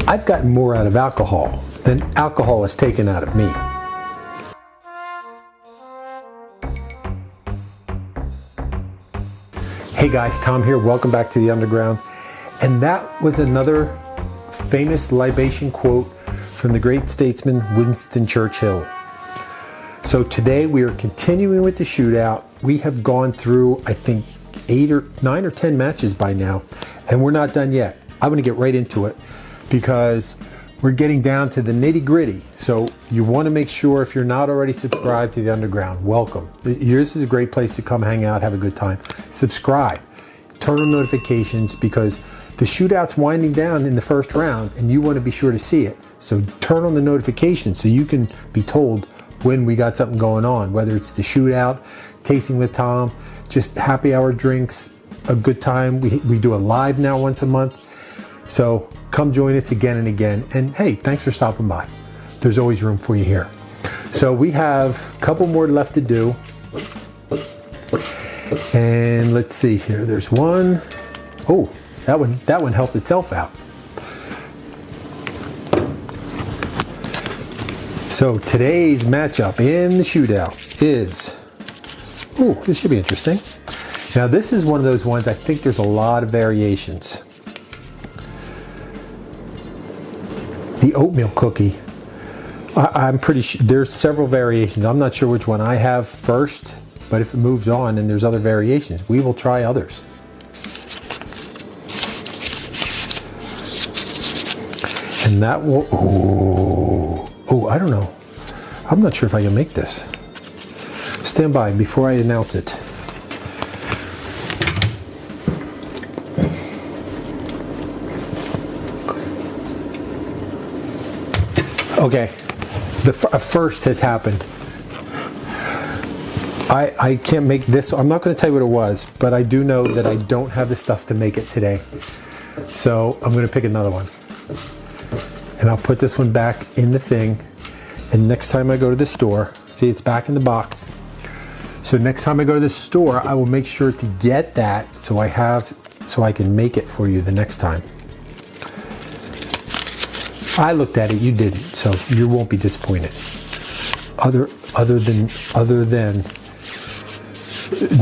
I've gotten more out of alcohol than alcohol has taken out of me. Hey guys, Tom here. Welcome back to the Underground. And that was another famous libation quote from the great statesman Winston Churchill. So today we are continuing with the shootout. We have gone through, I think, 9 or 10 matches by now, and we're not done yet. I'm going to get right into it because we're getting down to the nitty-gritty. So you want to make sure, if you're not already subscribed to the Underground, welcome. This is a great place to come hang out, have a good time. Subscribe, turn on notifications, because the shootout's winding down in the first round and you want to be sure to see it. So turn on the notifications so you can be told when we got something going on, whether it's the shootout, tasting with Tom, just happy hour drinks, a good time. We do a live now once a month. So come join us again and again. And hey, thanks for stopping by. There's always room for you here. So we have a couple more left to do. And let's see here. There's one. Oh, that one helped itself out. So today's matchup in the shootout is, ooh, this should be interesting. Now this is one of those ones, I think there's a lot of variations. The oatmeal cookie, I'm pretty sure there's several variations. I'm not sure which one I have first, but if it moves on and there's other variations, we will try others. And that will, oh, I don't know. I'm not sure if I can make this. Stand by before I announce it. Okay, the first has happened. I can't make this. I'm not going to tell you what it was, but I do know that I don't have the stuff to make it today. So I'm going to pick another one. And I'll put this one back in the thing. And next time I go to the store, see, it's back in the box. So next time I go to the store, I will make sure to get that so I can make it for you the next time. I looked at it, you didn't, so you won't be disappointed. Other than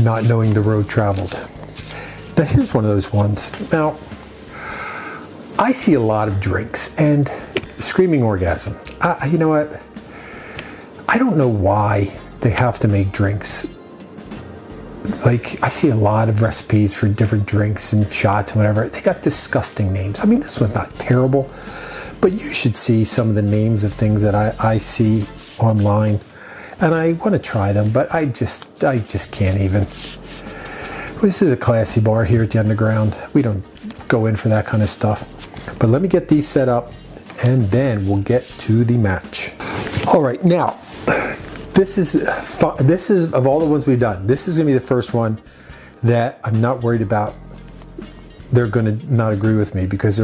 not knowing the road traveled. Now here's one of those ones. Now, I see a lot of drinks and screaming orgasm. You know what? I don't know why they have to make drinks. Like, I see a lot of recipes for different drinks and shots and whatever. They got disgusting names. I mean, this one's not terrible, but you should see some of the names of things that I see online, and I want to try them, but I just can't even. This is a classy bar here at the Underground. We don't go in for that kind of stuff. But let me get these set up, and then we'll get to the match. All right, now this is of all the ones we've done, this is going to be the first one that I'm not worried about. They're going to not agree with me because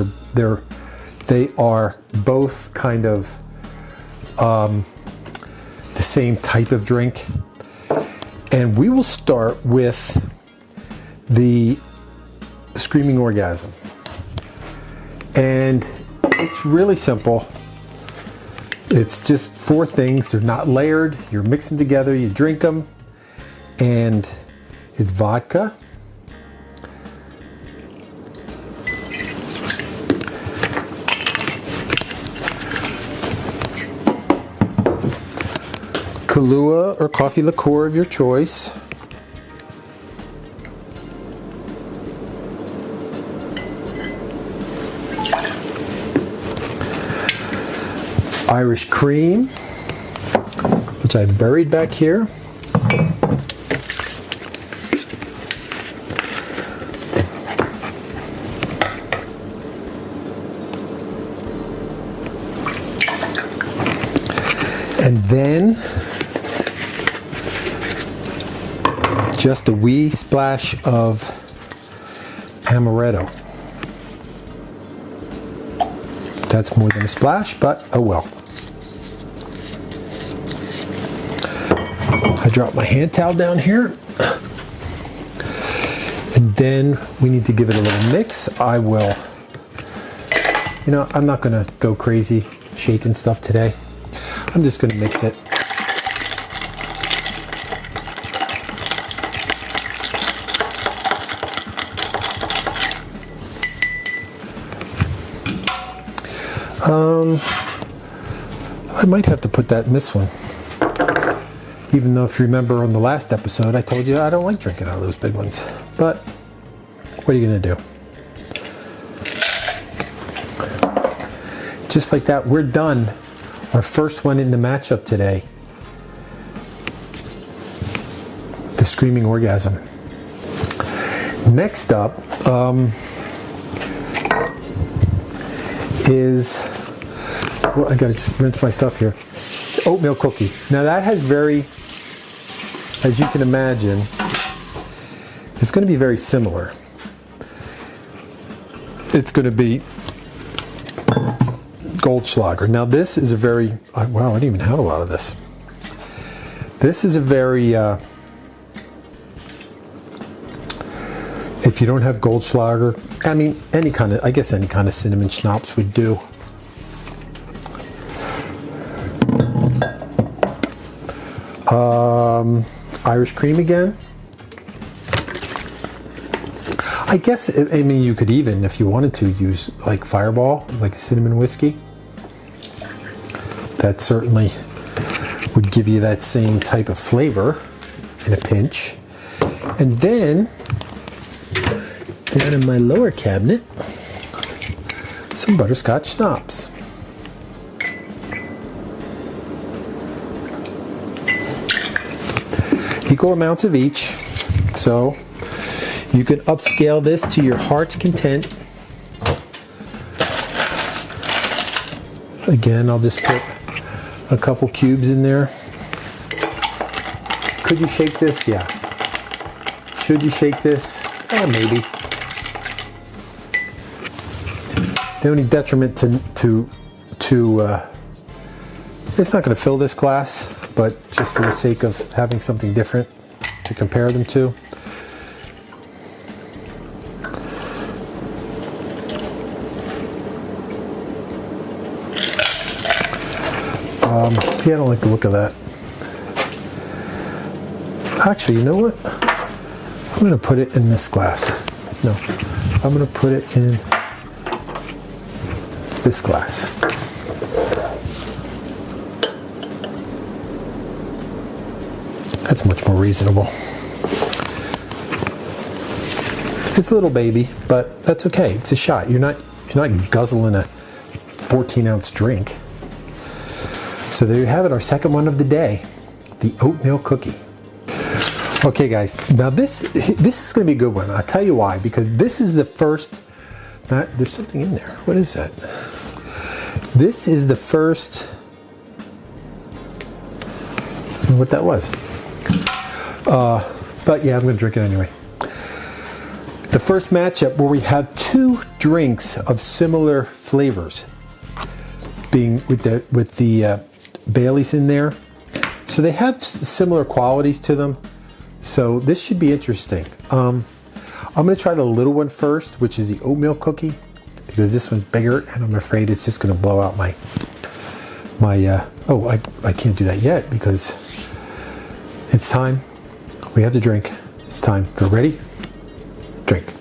they are both kind of the same type of drink. And we will start with the screaming orgasm. And it's really simple. It's just 4 things. They're not layered. You mix them together, you drink them, and it's vodka, Kahlua or coffee liqueur of your choice, Irish cream, which I buried back here, and then just a wee splash of amaretto. That's more than a splash, but oh well. I dropped my hand towel down here. And then we need to give it a little mix. I will You know, I'm not gonna go crazy shaking stuff today. I'm just gonna mix it. I might have to put that in this one. Even though if you remember on the last episode, I told you I don't like drinking out of those big ones. But what are you gonna do? Just like that, we're done. Our first one in the matchup today. The Screaming Orgasm. Next up is, well, I gotta just rinse my stuff here. Oatmeal cookie. Now that has very, as you can imagine, it's going to be very similar. It's going to be Goldschlager. Now this is a very, wow, I didn't even have a lot of this. This is a very, if you don't have Goldschlager, I mean, I guess any kind of cinnamon schnapps would do. Irish cream again. I guess, I mean, you could even, if you wanted to, use like Fireball, like cinnamon whiskey. That certainly would give you that same type of flavor in a pinch. And then, down in my lower cabinet, some butterscotch schnapps. Equal amounts of each, so you can upscale this to your heart's content. Again, I'll just put a couple cubes in there. Could you shake this? Yeah. Should you shake this? Maybe. The only detriment to it's not going to fill this glass, but just for the sake of having something different to compare them to. See, I don't like the look of that. Actually, you know what? I'm going to put it in this glass. No, I'm going to put it in this glass. That's much more reasonable. It's a little baby, but that's okay. It's a shot. You're not guzzling a 14-ounce drink. So there you have it, our second one of the day, the oatmeal cookie. Okay, guys. Now this is going to be a good one. I'll tell you why. Because this is the first. There's something in there. What is that? This is the first. I don't know what that was. But yeah, I'm going to drink it anyway. The first matchup where we have two drinks of similar flavors, being with the Baileys in there. So they have similar qualities to them. So this should be interesting. I'm going to try the little one first, which is the oatmeal cookie, because this one's bigger, and I'm afraid it's just going to blow out my I can't do that yet because it's time. We have to drink. It's time. If you're ready, drink.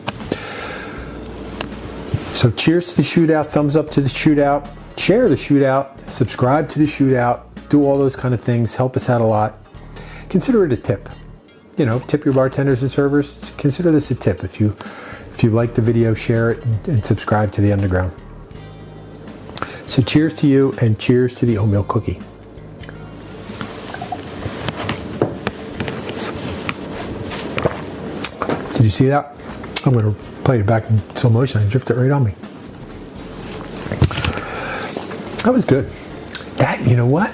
So cheers to the Shootout. Thumbs up to the Shootout. Share the Shootout. Subscribe to the Shootout. Do all those kind of things. Help us out a lot. Consider it a tip. You know, tip your bartenders and servers. Consider this a tip. If you like the video, share it and subscribe to the Underground. So cheers to you, and cheers to the oatmeal cookie. Did you see that? I'm going to play it back in slow motion and drift it right on me. That was good. That, you know what?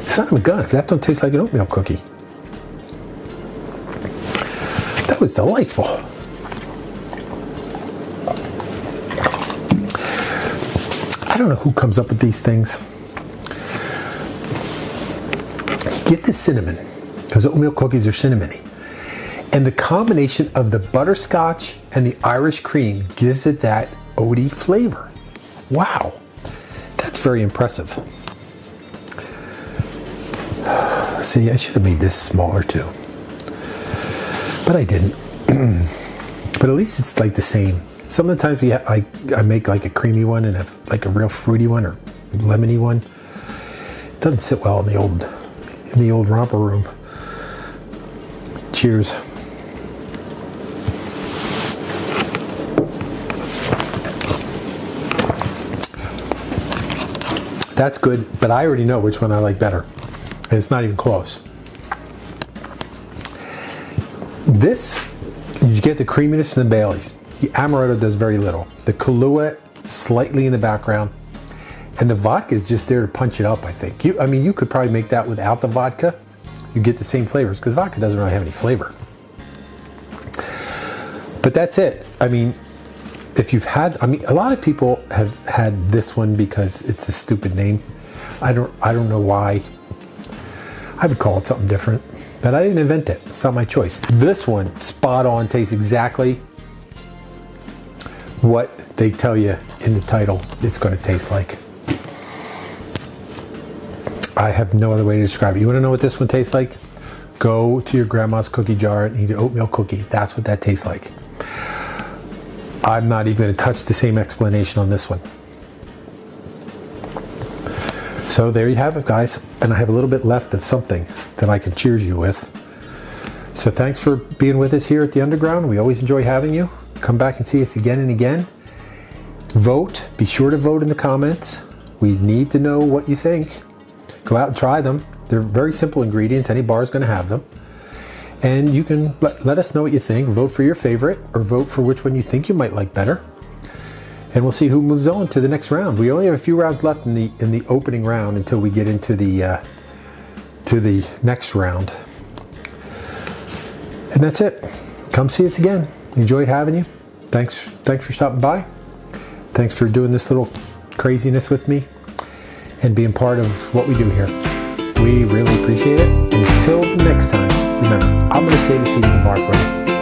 Son of a gun, if that don't taste like an oatmeal cookie. That was delightful. I don't know who comes up with these things. You get the cinnamon, because oatmeal cookies are cinnamony. And the combination of the butterscotch and the Irish cream gives it that oaty flavor. Wow, that's very impressive. See, I should have made this smaller too, but I didn't. But at least it's like the same. Some of the times I make like a creamy one and have like a real fruity one or lemony one. It doesn't sit well in the old romper room. Cheers. That's good, but I already know which one I like better. And it's not even close. This, you get the creaminess in the Baileys. The Amaretto does very little. The Kahlua, slightly in the background. And the vodka is just there to punch it up, I think. You could probably make that without the vodka. You get the same flavors, because vodka doesn't really have any flavor. But that's it. I mean, a lot of people have had this one because it's a stupid name. I don't know why. I would call it something different, but I didn't invent it. It's not my choice. This one, spot on, tastes exactly what they tell you in the title it's going to taste like. I have no other way to describe it. You want to know what this one tastes like? Go to your grandma's cookie jar and eat an oatmeal cookie. That's what that tastes like. I'm not even going to touch the same explanation on this one. So there you have it, guys. And I have a little bit left of something that I can cheers you with. So thanks for being with us here at the Underground. We always enjoy having you. Come back and see us again and again. Vote. Be sure to vote in the comments. We need to know what you think. Go out and try them. They're very simple ingredients. Any bar is going to have them. And you can let us know what you think. Vote for your favorite or vote for which one you think you might like better. And we'll see who moves on to the next round. We only have a few rounds left in the opening round until we get into the next round. And that's it. Come see us again. Enjoyed having you. Thanks for stopping by. Thanks for doing this little craziness with me and being part of what we do here. We really appreciate it. And until next time, remember, I'm going to save a seat in the bar for you.